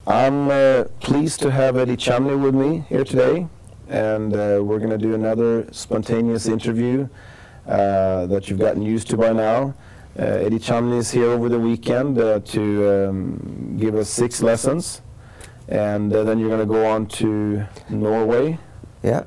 I'm pleased to have Eddie Chumney with me here today, and we're going to do another spontaneous interview that you've gotten used to by now. Eddie Chumney is here over the weekend to give us 6 lessons, and then you're going to go on to Norway. Yeah.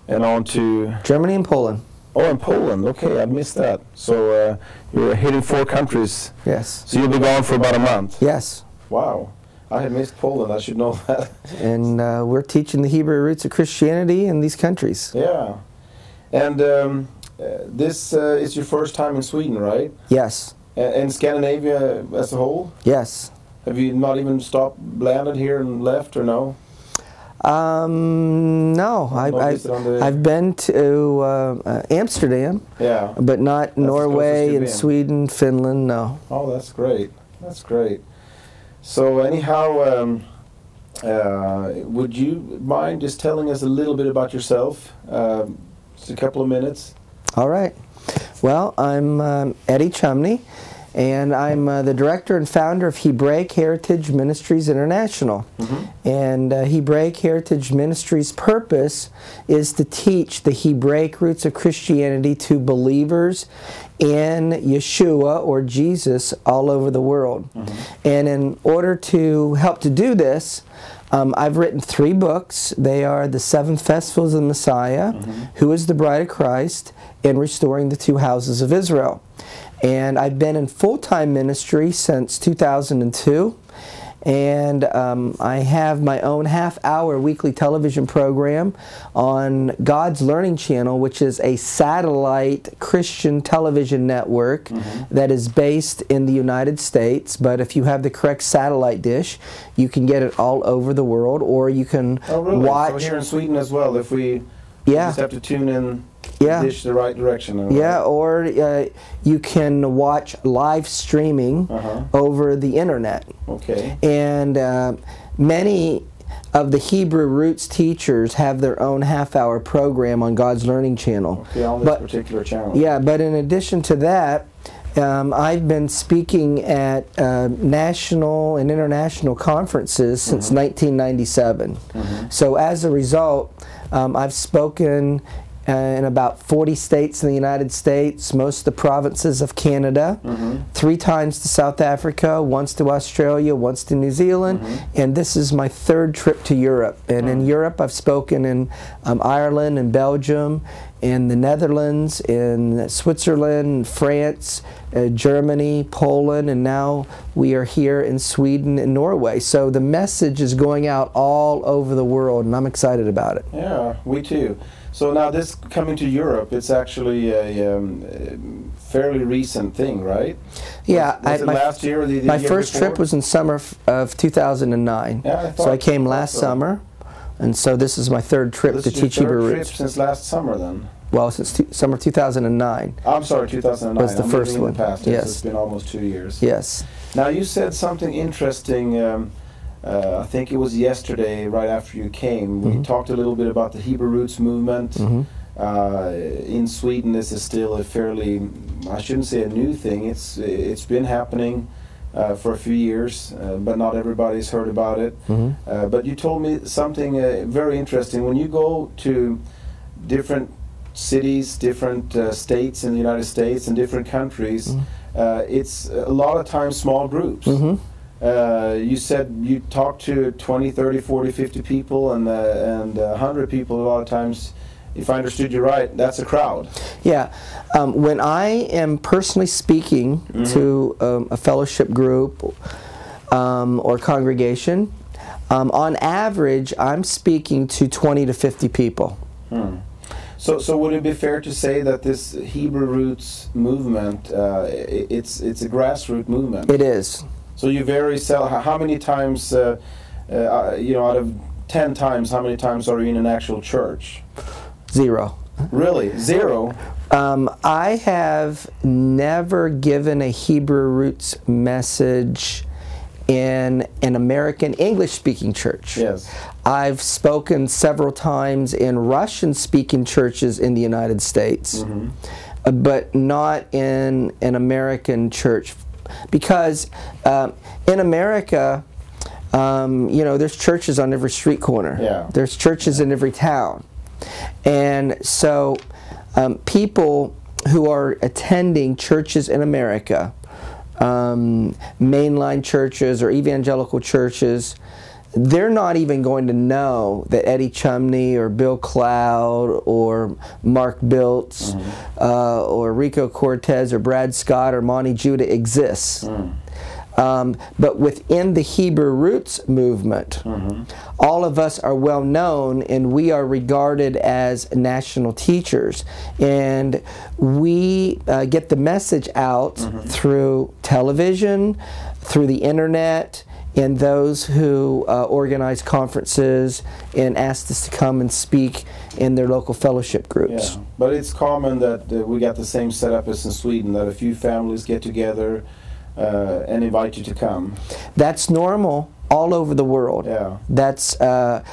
And on to Germany and Poland. Oh, and Poland. Okay, I missed that. So you're hitting 4 countries. Yes. So you'll be gone for about a month. Yes. Wow. I had missed Poland. I should know that. And we're teaching the Hebrew roots of Christianity in these countries. Yeah. And this is your first time in Sweden, right? Yes. And Scandinavia as a whole? Yes. Have you not even landed here and left, or no? No. I've been to Amsterdam. Yeah. But not Norway and Sweden, Finland, no. Oh, that's great. That's great. So anyhow, would you mind just telling us a little bit about yourself? Just a couple of minutes. All right. Well, I'm Eddie Chumney, and I'm the director and founder of Hebraic Heritage Ministries International. Mm-hmm. And Hebraic Heritage Ministries' purpose is to teach the Hebraic roots of Christianity to believers in Yeshua, or Jesus, all over the world. Mm-hmm. And in order to help to do this, I've written 3 books. They are The 7 Festivals of the Messiah, mm-hmm. Who is the Bride of Christ, and Restoring the 2 Houses of Israel. And I've been in full-time ministry since 2002. And I have my own half-hour weekly television program on God's Learning Channel, which is a satellite Christian television network, mm-hmm. that is based in the United States. But if you have the correct satellite dish, you can get it all over the world, or you can watch. So here in Sweden as well, if we just have to tune in. Yeah. Dish the right direction. Yeah, or you can watch live streaming over the internet. Okay. And many of the Hebrew roots teachers have their own half-hour program on God's Learning Channel. Okay, on this particular channel. Yeah, but in addition to that, I've been speaking at national and international conferences since 1997. Mm-hmm. So as a result, I've spoken in about 40 states in the United States, most of the provinces of Canada, mm-hmm. 3 times to South Africa, once to Australia, once to New Zealand, mm-hmm. and this is my 3rd trip to Europe. And in Europe, I've spoken in Ireland and Belgium, in the Netherlands, in Switzerland, France, Germany, Poland, and now we are here in Sweden and Norway. So the message is going out all over the world, and I'm excited about it. Yeah, we too. So now this coming to Europe, it's actually a fairly recent thing, right? Yeah. Was it last year or the my year first before? trip was in summer of 2009. Yeah, so I came last summer, and so this is my 3rd trip to teach Hebrew roots. Trip since last summer then? Well, since summer 2009. I'm sorry, 2009. Was the first one. Past. Yes. It's been almost 2 years. Yes. Now you said something interesting. I think it was yesterday, right after you came. Mm-hmm. We talked a little bit about the Hebrew Roots movement. Mm-hmm. In Sweden, this is still a fairly, I shouldn't say a new thing. It's been happening for a few years, but not everybody's heard about it. Mm-hmm. But you told me something very interesting. When you go to different cities, different states in the United States, and different countries, mm-hmm. It's a lot of times small groups. Mm-hmm. You said you talked to 20, 30, 40, 50 people and 100 people a lot of times. If I understood you right, that's a crowd. Yeah. When I am personally speaking mm-hmm. to a fellowship group or congregation, on average, I'm speaking to 20 to 50 people. Hmm. So would it be fair to say that this Hebrew Roots movement, it's a grassroots movement? It is. So you how many times, out of 10 times, how many times are you in an actual church? 0. Really? 0? I have never given a Hebrew roots message in an American English-speaking church. Yes. I've spoken several times in Russian-speaking churches in the United States, mm-hmm. But not in an American church. Because in America, You know, there's churches on every street corner. Yeah. There's churches in every town. And so people who are attending churches in America, mainline churches or evangelical churches, they're not even going to know that Eddie Chumney or Bill Cloud or Mark Biltz or Rico Cortez or Brad Scott or Monty Judah exists. But within the Hebrew Roots movement, all of us are well known and we are regarded as national teachers. And we get the message out through television, through the internet, and those who organize conferences and ask us to come and speak in their local fellowship groups. Yeah. But it's common that we got the same setup as in Sweden, that a few families get together and invite you to come. That's normal all over the world. Yeah. That's the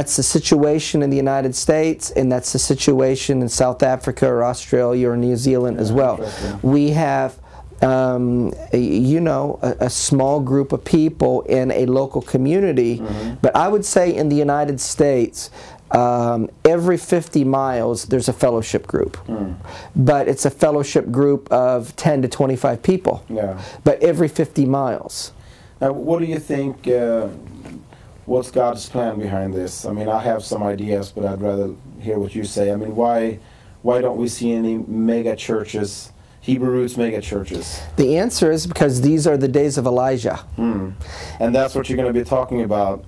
situation in the United States, and that's the situation in South Africa or Australia or New Zealand as well. We have you know, a small group of people in a local community, but I would say in the United States, every 50 miles there's a fellowship group. But it's a fellowship group of 10 to 25 people. Yeah. But every 50 miles. Now, what do you think, what's God's plan behind this? I mean, I have some ideas, but I'd rather hear what you say. I mean, why don't we see any mega churches, Hebrew Roots mega churches? The answer is because these are the days of Elijah. And that's what you're going to be talking about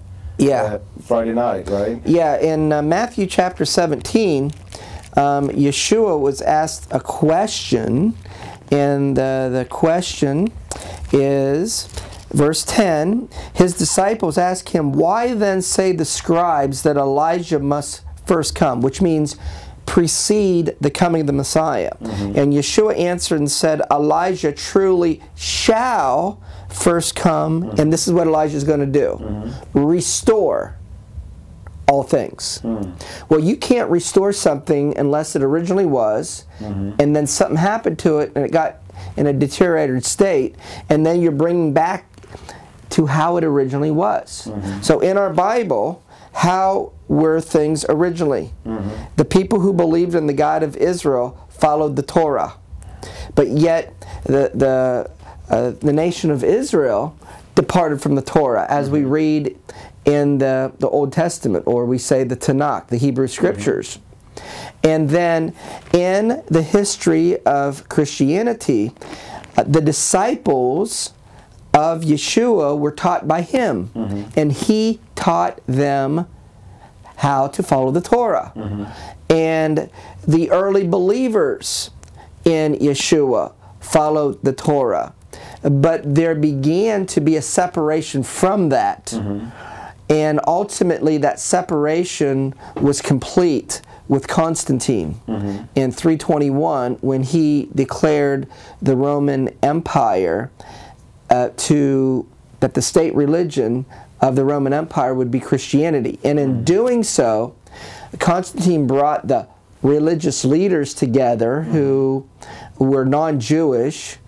Friday night, right? Yeah, in Matthew chapter 17, Yeshua was asked a question, and the question is, verse 10, his disciples asked him, "Why then say the scribes that Elijah must first come?" Which means precede the coming of the Messiah. And Yeshua answered and said, "Elijah truly shall first come," and this is what Elijah is going to do, restore all things. Well, you can't restore something unless it originally was, and then something happened to it and it got in a deteriorated state, and then you're bringing back to how it originally was. So in our Bible, how were things originally? The people who believed in the God of Israel followed the Torah, but yet the nation of Israel departed from the Torah, as we read in the Old Testament, or we say the Tanakh, the Hebrew Scriptures. And then in the history of Christianity, the disciples of Yeshua were taught by him, and he taught them how to follow the Torah. And the early believers in Yeshua followed the Torah, but there began to be a separation from that, and ultimately that separation was complete with Constantine in 321, when he declared the Roman Empire that the state religion of the Roman Empire would be Christianity. And in doing so, Constantine brought the religious leaders together who were non-Jewish,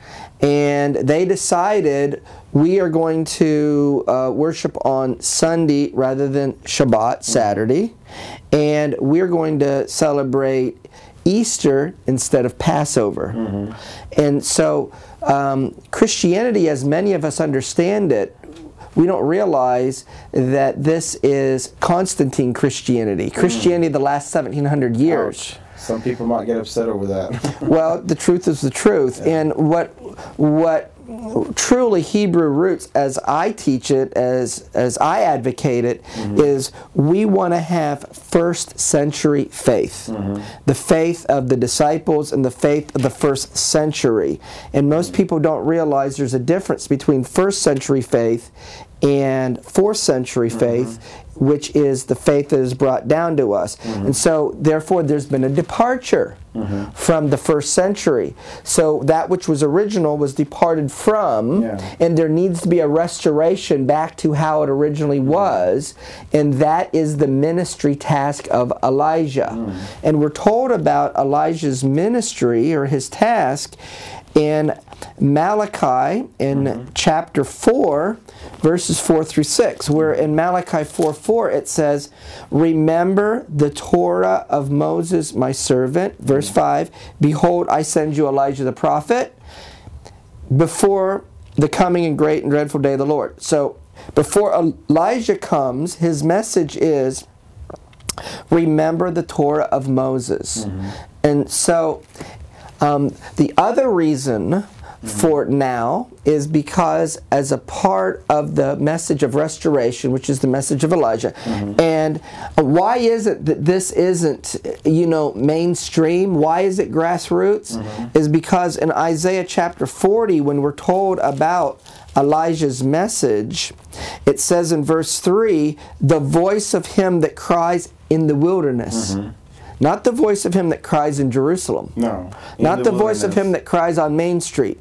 and they decided, we are going to worship on Sunday rather than Shabbat, Saturday, and we're going to celebrate Easter instead of Passover. And so Christianity, as many of us understand it, we don't realize that this is Constantine Christianity. Christianity of the last 1700 years. Ouch. Some people might get upset over that. Well, the truth is the truth. And what truly Hebrew roots, as I teach it, as I advocate it, is we want to have first century faith. The faith of the disciples and the faith of the first century. And most people don't realize there's a difference between first century faith and fourth century faith, which is the faith that is brought down to us. And so therefore there's been a departure from the first century. So that which was original was departed from, and there needs to be a restoration back to how it originally was, and that is the ministry task of Elijah. And we're told about Elijah's ministry, or his task, in Malachi in chapter 4, verses 4 through 6, where in Malachi 4:4 it says, "Remember the Torah of Moses my servant." Verse 5, "Behold, I send you Elijah the prophet before the coming and great and dreadful day of the Lord." So before Elijah comes, his message is, remember the Torah of Moses. And so the other reason for now is because as a part of the message of restoration, which is the message of Elijah. And why is it that this isn't, you know, mainstream? Why is it grassroots? Is because in Isaiah chapter 40, when we're told about Elijah's message, it says in verse 3, "The voice of him that cries in the wilderness." Not the voice of him that cries in Jerusalem. No. Not the voice of him that cries on Main Street.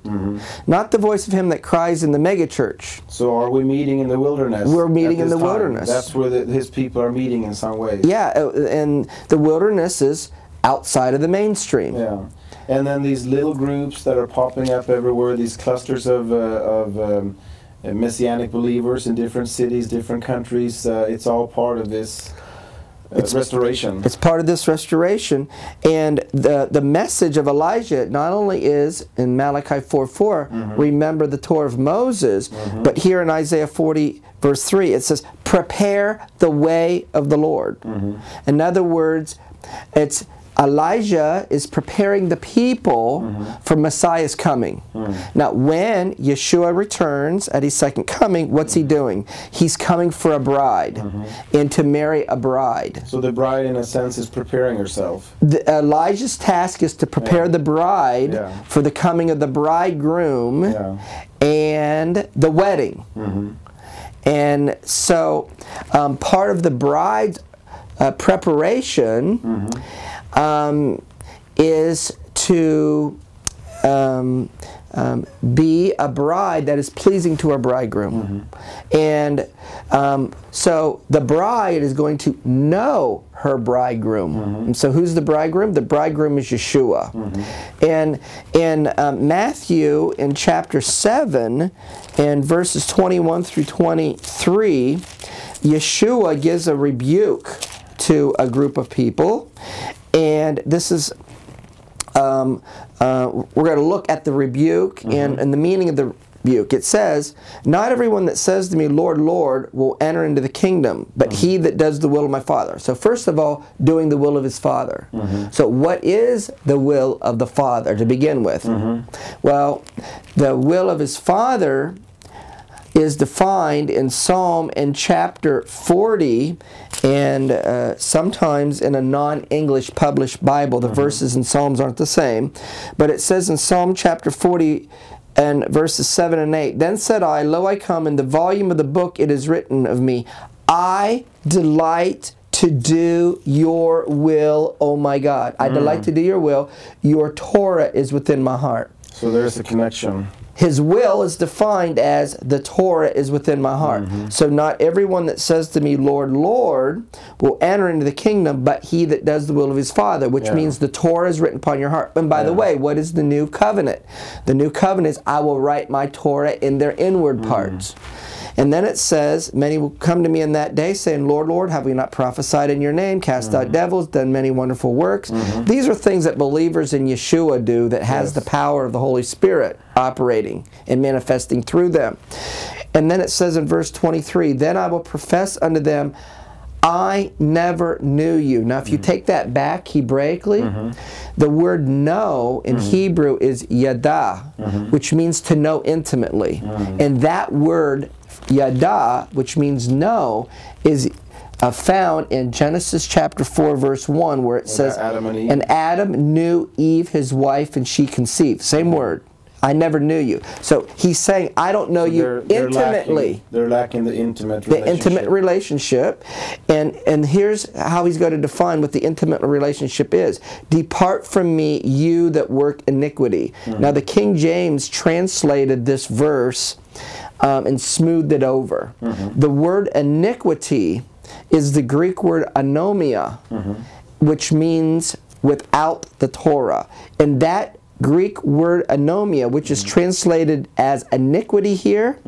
Not the voice of him that cries in the megachurch. So are we meeting in the wilderness? We're meeting in the wilderness. That's where his people are meeting in some way. Yeah, and the wilderness is outside of the mainstream. Yeah. And then these little groups that are popping up everywhere, these clusters of Messianic believers in different cities, different countries, it's all part of this restoration. It's part of this restoration. And the message of Elijah not only is in Malachi 4:4, remember the Torah of Moses, but here in Isaiah 40 verse 3 it says, prepare the way of the Lord. In other words, it's Elijah is preparing the people for Messiah's coming. Now, when Yeshua returns at his second coming, what's he doing? He's coming for a bride and to marry a bride. So the bride, in a sense, is preparing herself. Elijah's task is to prepare the bride for the coming of the bridegroom and the wedding. And so part of the bride's preparation is to be a bride that is pleasing to our bridegroom. And so the bride is going to know her bridegroom. And so who's the bridegroom? The bridegroom is Yeshua. And in Matthew, in chapter 7, and verses 21 through 23, Yeshua gives a rebuke to a group of people. And this is, we're going to look at the rebuke and the meaning of the rebuke. It says, not everyone that says to me, Lord, Lord, will enter into the kingdom, but he that does the will of my Father. So first of all, doing the will of his Father. So what is the will of the Father to begin with? Well, the will of his Father is defined in Psalm in chapter 40, and sometimes in a non-English published Bible, the verses in Psalms aren't the same, but it says in Psalm chapter 40 and verses 7 and 8, then said I, lo, I come, in the volume of the book it is written of me, I delight to do your will, O my God. I delight to do your will. Your Torah is within my heart. So there's a connection. His will is defined as the Torah is within my heart. So not everyone that says to me, Lord, Lord, will enter into the kingdom, but he that does the will of his Father, which means the Torah is written upon your heart. And by the way, what is the new covenant? The new covenant is, I will write my Torah in their inward parts. And then it says, many will come to me in that day, saying, Lord, Lord, have we not prophesied in your name, cast out devils, done many wonderful works? These are things that believers in Yeshua do that has the power of the Holy Spirit operating and manifesting through them. And then it says in verse 23, then I will profess unto them, I never knew you. Now, if you take that back Hebraically, the word know in Hebrew is yada, which means to know intimately. And that word yada, which means know, is found in Genesis chapter 4, verse 1, where it says, and Adam knew Eve, his wife, and she conceived. Same word. I never knew you. So he's saying, I don't know you intimately. They're lacking the intimate relationship. The intimate relationship. And here's how he's going to define what the intimate relationship is. Depart from me, you that work iniquity. Now the King James translated this verse and smoothed it over. The word iniquity is the Greek word anomia, which means without the Torah. And that Greek word anomia, which is translated as iniquity here,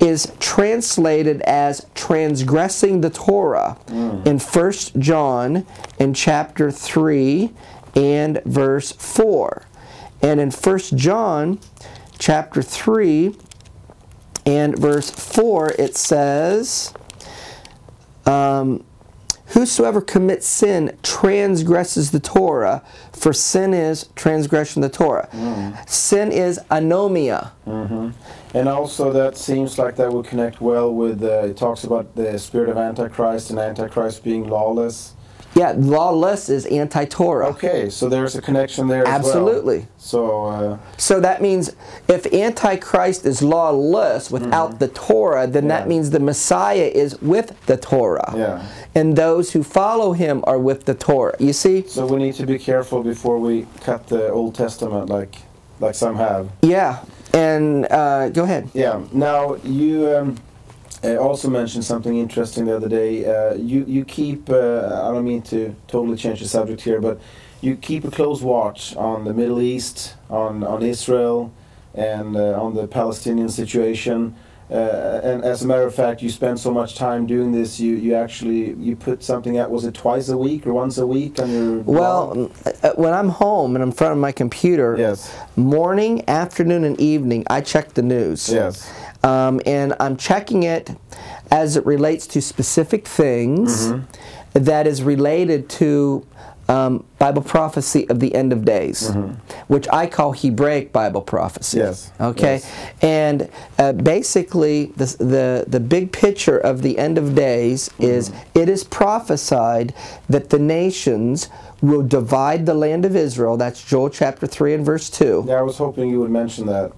is translated as transgressing the Torah in 1 John in chapter 3 and verse 4. And in 1 John chapter 3 and verse 4 it says, whosoever commits sin transgresses the Torah, for sin is transgression of the Torah. Sin is anomia. And also that seems like that would connect well with, it talks about the spirit of Antichrist and Antichrist being lawless. Yeah, lawless is anti-Torah. Okay, so there's a connection there Absolutely. as well. So that means if Antichrist is lawless without the Torah, then that means the Messiah is with the Torah. Yeah. And those who follow him are with the Torah. You see? So we need to be careful before we cut the Old Testament like some have. Yeah. And go ahead. Yeah. Now, you also mentioned something interesting the other day. You keep, I don't mean to totally change the subject here, but you keep a close watch on the Middle East, on Israel, and on the Palestinian situation. And as a matter of fact, you spend so much time doing this, you actually put something out, was it twice a week or once a week on your blog? When I'm home and I'm in front of my computer, morning, afternoon, and evening, I check the news. Yes. And I'm checking it as it relates to specific things that is related to Bible prophecy of the end of days, which I call Hebraic Bible prophecy. Yes. Okay. Yes. And basically, the big picture of the end of days is it is prophesied that the nations will divide the land of Israel. That's Joel chapter 3 and verse 2. Yeah, I was hoping you would mention that.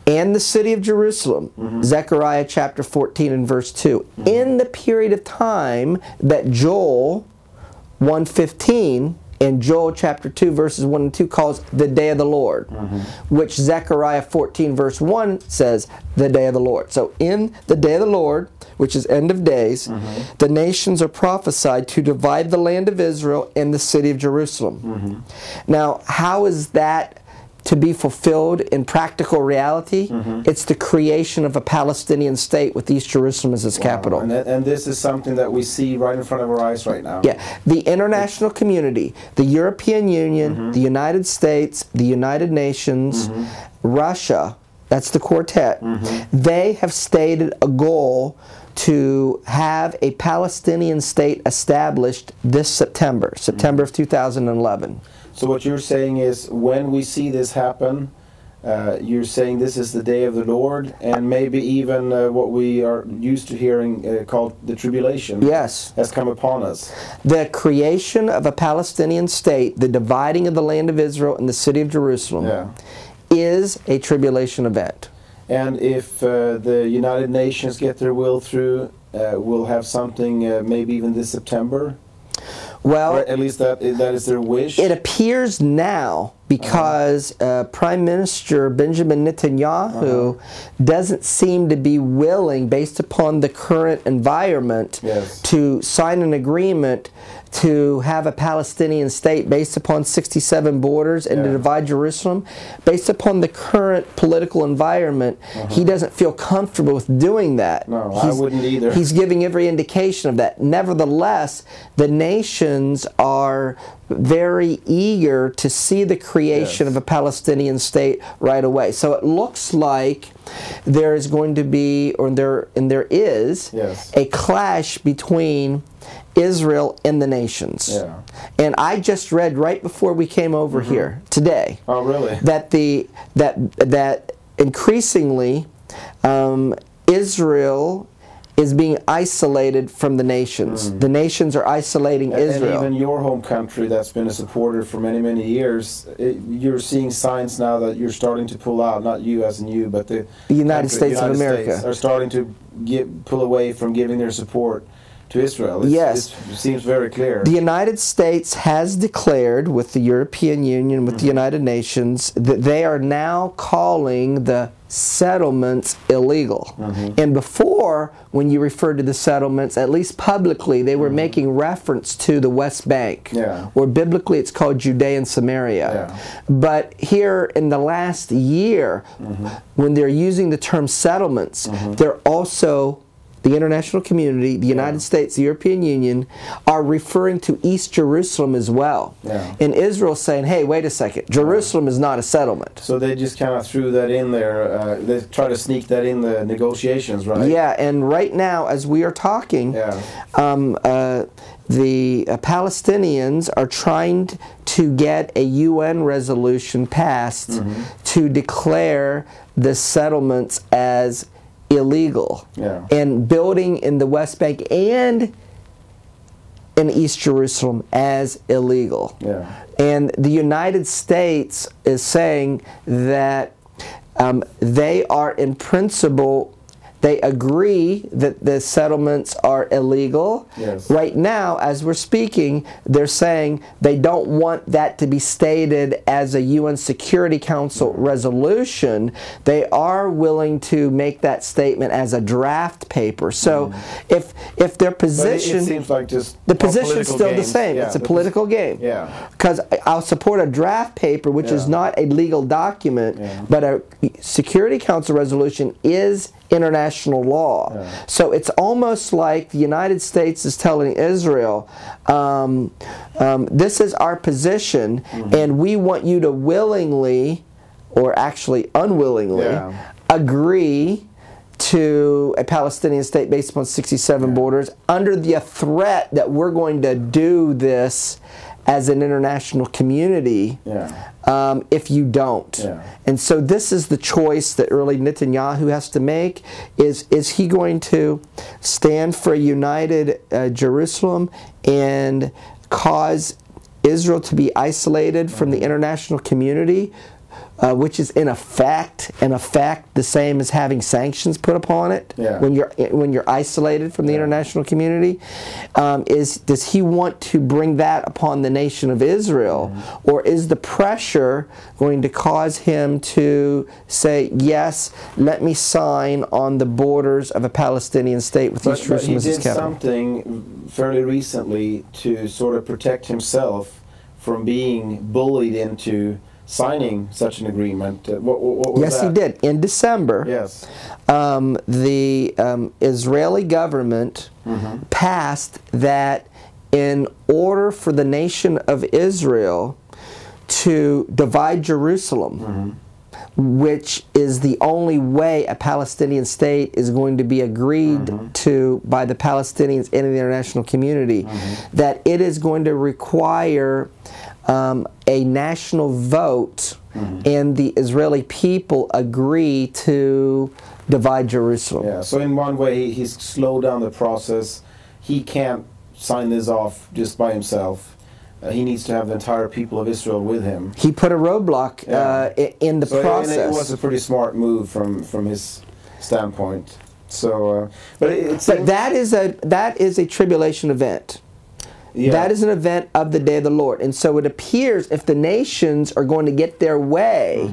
And the city of Jerusalem, Zechariah chapter 14 and verse 2. In the period of time that Joel 1:15 and Joel chapter 2 verses 1 and 2 calls the day of the Lord, which Zechariah 14 verse 1 says the day of the Lord. So in the day of the Lord, which is end of days, the nations are prophesied to divide the land of Israel and the city of Jerusalem. Now, how is that to be fulfilled in practical reality? It's the creation of a Palestinian state with East Jerusalem as its capital. And this is something that we see right in front of our eyes right now. Yeah, the international community, the European Union, the United States, the United Nations, Russia, that's the quartet, they have stated a goal to have a Palestinian state established this September, September of 2011. So what you're saying is, when we see this happen, you're saying this is the day of the Lord, and maybe even what we are used to hearing called the tribulation has come upon us. The creation of a Palestinian state, the dividing of the land of Israel and the city of Jerusalem, is a tribulation event. And if the United Nations get their will through, we'll have something maybe even this September? Well, or at least that is their wish. It appears now because Prime Minister Benjamin Netanyahu doesn't seem to be willing, based upon the current environment, to sign an agreement to have a Palestinian state based upon 67 borders and to divide Jerusalem. Based upon the current political environment, he doesn't feel comfortable with doing that. No, I wouldn't either. He's giving every indication of that. Nevertheless, the nations are very eager to see the creation of a Palestinian state right away. So it looks like there is going to be, or there is, a clash between Israel and the nations. And I just read right before we came over here today. Oh, really? That increasingly Israel is being isolated from the nations. The nations are isolating Israel. And even your home country that's been a supporter for many, many years, you're seeing signs now that you're starting to pull out, not you as in you, but the United States of America are starting to pull away from giving their support to Israel. Yes. It seems very clear. The United States has declared with the European Union, with the United Nations, that they are now calling the settlements illegal. And before, when you referred to the settlements, at least publicly, they were making reference to the West Bank. Or biblically it's called Judea and Samaria. But here in the last year, when they're using the term settlements, they're also, the international community, the United States, the European Union, are referring to East Jerusalem as well. And Israel's saying, hey, wait a second, Jerusalem is not a settlement. So they just kind of threw that in there. They try to sneak that in the negotiations, right? Yeah, and right now, as we are talking, the Palestinians are trying to get a UN resolution passed to declare the settlements as illegal, and building in the West Bank and in East Jerusalem as illegal. And the United States is saying that they are in principle, they agree that the settlements are illegal. Right now, as we're speaking, they're saying they don't want that to be stated as a UN Security Council resolution. They are willing to make that statement as a draft paper. So if their position... But it seems like just the position's still the same. It's a political game. Because I'll support a draft paper, which is not a legal document, but a Security Council resolution is international law. So it's almost like the United States is telling Israel, this is our position, and we want you to willingly, or actually unwillingly, agree to a Palestinian state based upon 67 borders under the threat that we're going to do this as an international community if you don't. And so this is the choice that really Netanyahu has to make. Is he going to stand for a united Jerusalem and cause Israel to be isolated from the international community, which is in effect the same as having sanctions put upon it when you're isolated from the international community? Does he want to bring that upon the nation of Israel, or is the pressure going to cause him to say, yes, let me sign on the borders of a Palestinian state with East Jerusalem as its capital? He did something fairly recently to sort of protect himself from being bullied into signing such an agreement. What was that? He did. In December, the Israeli government passed that in order for the nation of Israel to divide Jerusalem, which is the only way a Palestinian state is going to be agreed to by the Palestinians and the international community, that it is going to require a national vote, and the Israeli people agree to divide Jerusalem. So in one way he's slowed down the process. He can't sign this off just by himself. He needs to have the entire people of Israel with him. He put a roadblock in the process. And it was a pretty smart move from his standpoint. So, but that is a tribulation event. That is an event of the day of the Lord. And so it appears if the nations are going to get their way,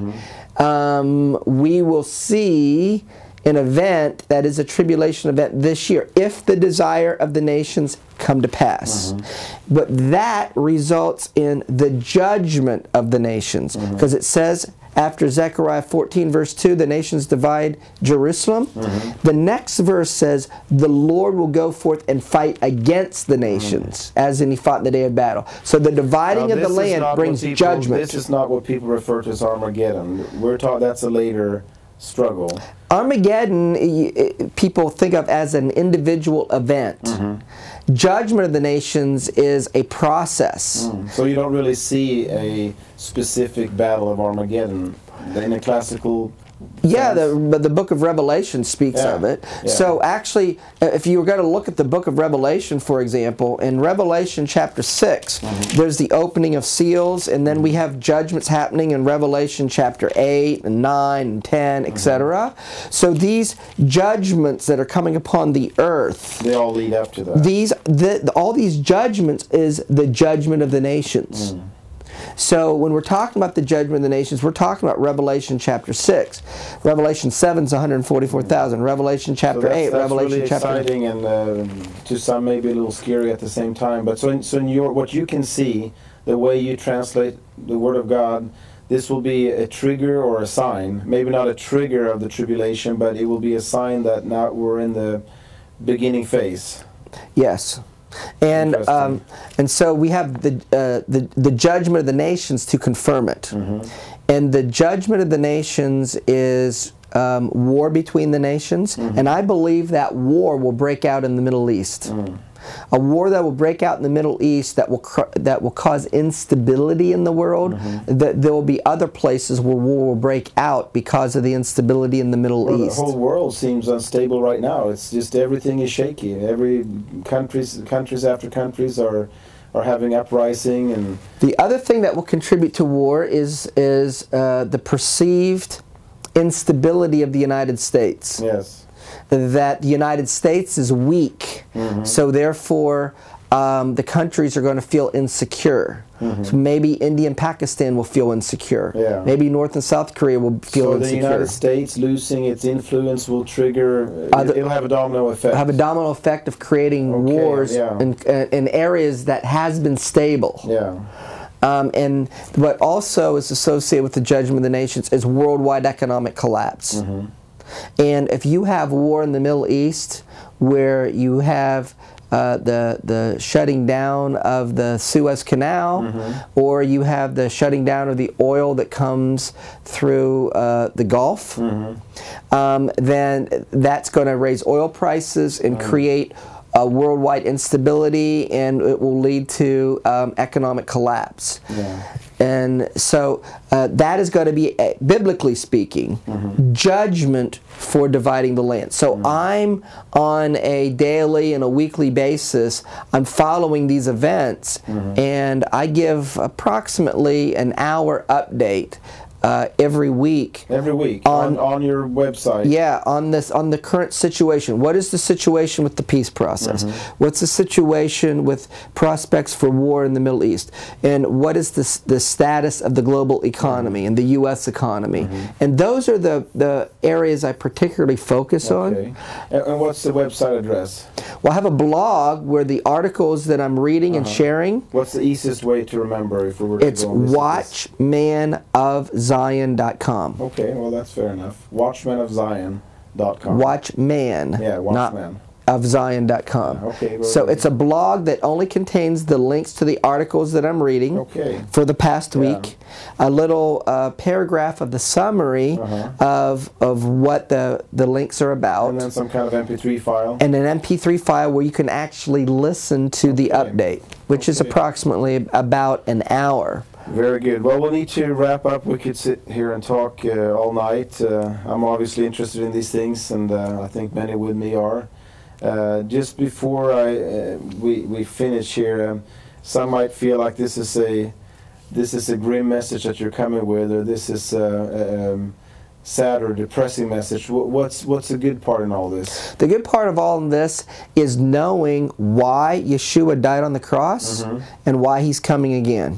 we will see an event that is a tribulation event this year, if the desire of the nations come to pass. But that results in the judgment of the nations, because it says after Zechariah 14 verse 2, the nations divide Jerusalem. The next verse says the Lord will go forth and fight against the nations, as in he fought in the day of battle. So the dividing of the land brings judgment. This is not what people refer to as Armageddon. We're taught that's a later struggle. Armageddon, people think of as an individual event. Judgment of the nations is a process. So you don't really see a specific battle of Armageddon in a classical Yeah, the book of Revelation speaks of it. Yeah. So actually, if you were going to look at the book of Revelation, for example, in Revelation chapter 6, there's the opening of seals, and then we have judgments happening in Revelation chapter 8 and 9 and 10, etc. So these judgments that are coming upon the earth, they all lead up to that. All these judgments is the judgment of the nations. So when we're talking about the judgment of the nations, we're talking about Revelation chapter 6. Revelation 7 is 144,000. Revelation chapter 8. Revelation really chapter exciting and to some maybe a little scary at the same time. But so in your, what you can see, the way you translate the Word of God, this will be a trigger or a sign. Maybe not a trigger of the tribulation, but it will be a sign that now we're in the beginning phase. Yes. And so we have the judgment of the nations to confirm it. And the judgment of the nations is war between the nations, and I believe that war will break out in the Middle East. A war that will break out in the Middle East that will cause instability in the world. That there will be other places where war will break out because of the instability in the Middle East. The whole world seems unstable right now. It's just everything is shaky. Every countries after countries are having uprising. And the other thing that will contribute to war is the perceived instability of the United States. Yes. That the United States is weak, so therefore the countries are going to feel insecure. So maybe India and Pakistan will feel insecure. Yeah. Maybe North and South Korea will feel insecure. So the United States losing its influence will trigger, it'll have a domino effect. Have a domino effect of creating wars in areas that has been stable. Yeah. And what also is associated with the judgment of the nations is worldwide economic collapse. And if you have war in the Middle East, where you have the shutting down of the Suez Canal, or you have the shutting down of the oil that comes through the Gulf, then that's going to raise oil prices and create worldwide instability, and it will lead to economic collapse. And so that is going to be, biblically speaking, judgment for dividing the land. So I'm on a daily and a weekly basis, I'm following these events, and I give approximately an hour update every week. Every week on your website. Yeah, on the current situation. What is the situation with the peace process? What's the situation with prospects for war in the Middle East? And what is the status of the global economy and the U.S. economy? And those are the areas I particularly focus on. And what's the website address? Well, I have a blog where the articles that I'm reading and sharing. What's the easiest way to remember if we were to It's go and watchmanofzion.com. Okay, well that's fair enough. Watchmanofzion.com. Watchman. Yeah, Watchman. Of Zion.com. Okay, so it's a blog that only contains the links to the articles that I'm reading for the past week, a little paragraph of the summary of what the links are about, and then some kind of MP3 file. And an MP3 file where you can actually listen to the update, which is approximately about an hour. Very good. Well, we'll need to wrap up. We could sit here and talk all night. I'm obviously interested in these things, and I think many with me are. Just before we finish here, some might feel like this is a grim message that you're coming with, or this is sad or depressing message. What's the good part in all this? The good part of all of this is knowing why Yeshua died on the cross and why he's coming again.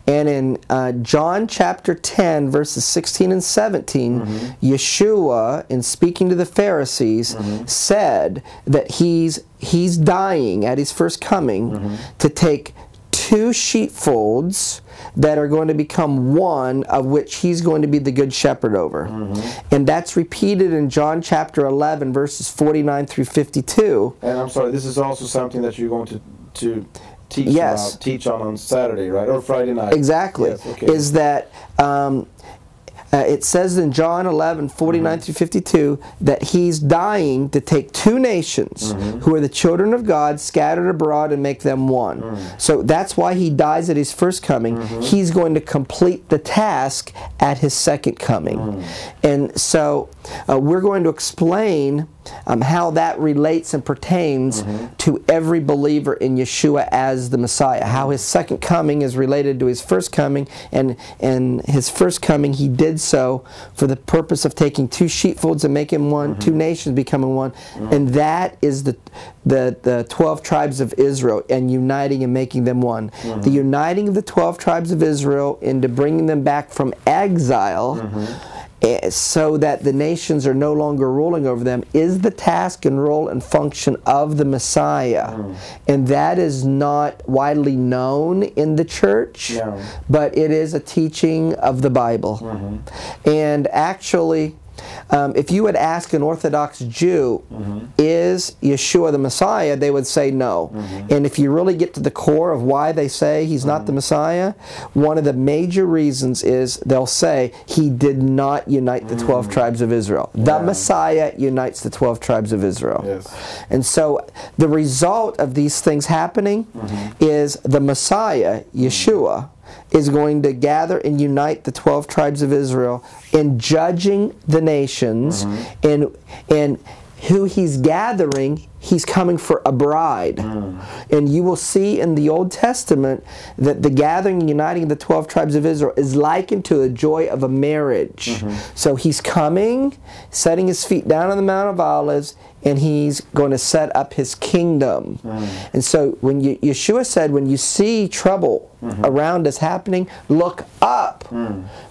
And in John chapter 10 verses 16 and 17, Yeshua, in speaking to the Pharisees, said that he's dying at his first coming to take 2 sheepfolds that are going to become one, of which he's going to be the good shepherd over. And that's repeated in John chapter 11 verses 49 through 52. And I'm sorry, this is also something that you're going to teach on Saturday, right? Or Friday night. Exactly. Yes, okay. Is that It says in John 11:49 through 52 that he's dying to take two nations who are the children of God scattered abroad and make them one. So that's why he dies at his first coming. He's going to complete the task at his second coming. And so we're going to explain how that relates and pertains to every believer in Yeshua as the Messiah. How his second coming is related to his first coming, and his first coming he did so for the purpose of taking two sheepfolds and making one, two nations becoming one, and that is the 12 tribes of Israel, and uniting and making them one. The uniting of the 12 tribes of Israel into bringing them back from exile, so that the nations are no longer ruling over them, is the task and role and function of the Messiah. And that is not widely known in the church, but it is a teaching of the Bible. And actually, if you would ask an Orthodox Jew, is Yeshua the Messiah, they would say no. And if you really get to the core of why they say he's not the Messiah, one of the major reasons is they'll say he did not unite the 12 tribes of Israel. The Messiah unites the 12 tribes of Israel. And so the result of these things happening is the Messiah, Yeshua, is going to gather and unite the 12 tribes of Israel in judging the nations, and who he's gathering, he's coming for a bride. And you will see in the Old Testament that the gathering and uniting of the 12 tribes of Israel is likened to the joy of a marriage. So he's coming, setting his feet down on the Mount of Olives, and he's going to set up his kingdom. And so when Yeshua said, when you see trouble around us happening, look up,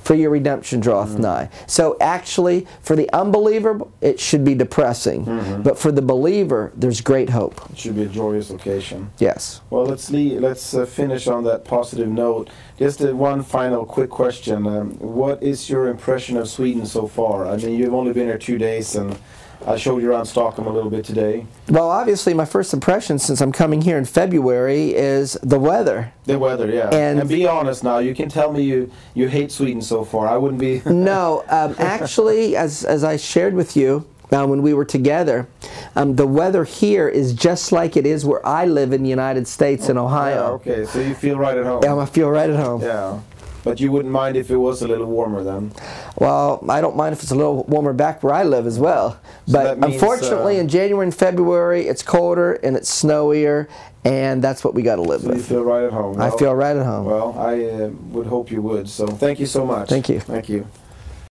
for your redemption draweth nigh. So actually, for the unbeliever, it should be depressing. But for the believer, there's great hope. It should be a joyous occasion. Yes. Well, let's finish on that positive note. Just one final quick question. What is your impression of Sweden so far? I mean, you've only been here 2 days, and I showed you around Stockholm a little bit today. Well, obviously, my first impression since I'm coming here in February is the weather. The weather, yeah. And be honest now. You can tell me you hate Sweden so far. I wouldn't be... No, actually, as I shared with you when we were together, the weather here is just like it is where I live in the United States in Ohio. Yeah, okay, so you feel right at home. Yeah, I feel right at home. Yeah. But you wouldn't mind if it was a little warmer then? Well, I don't mind if it's a little warmer back where I live as well. So but means, unfortunately, in January and February, it's colder and it's snowier, and that's what we got to live with. You feel right at home? I feel right at home. Well, I would hope you would. So thank you so much. Thank you. Thank you.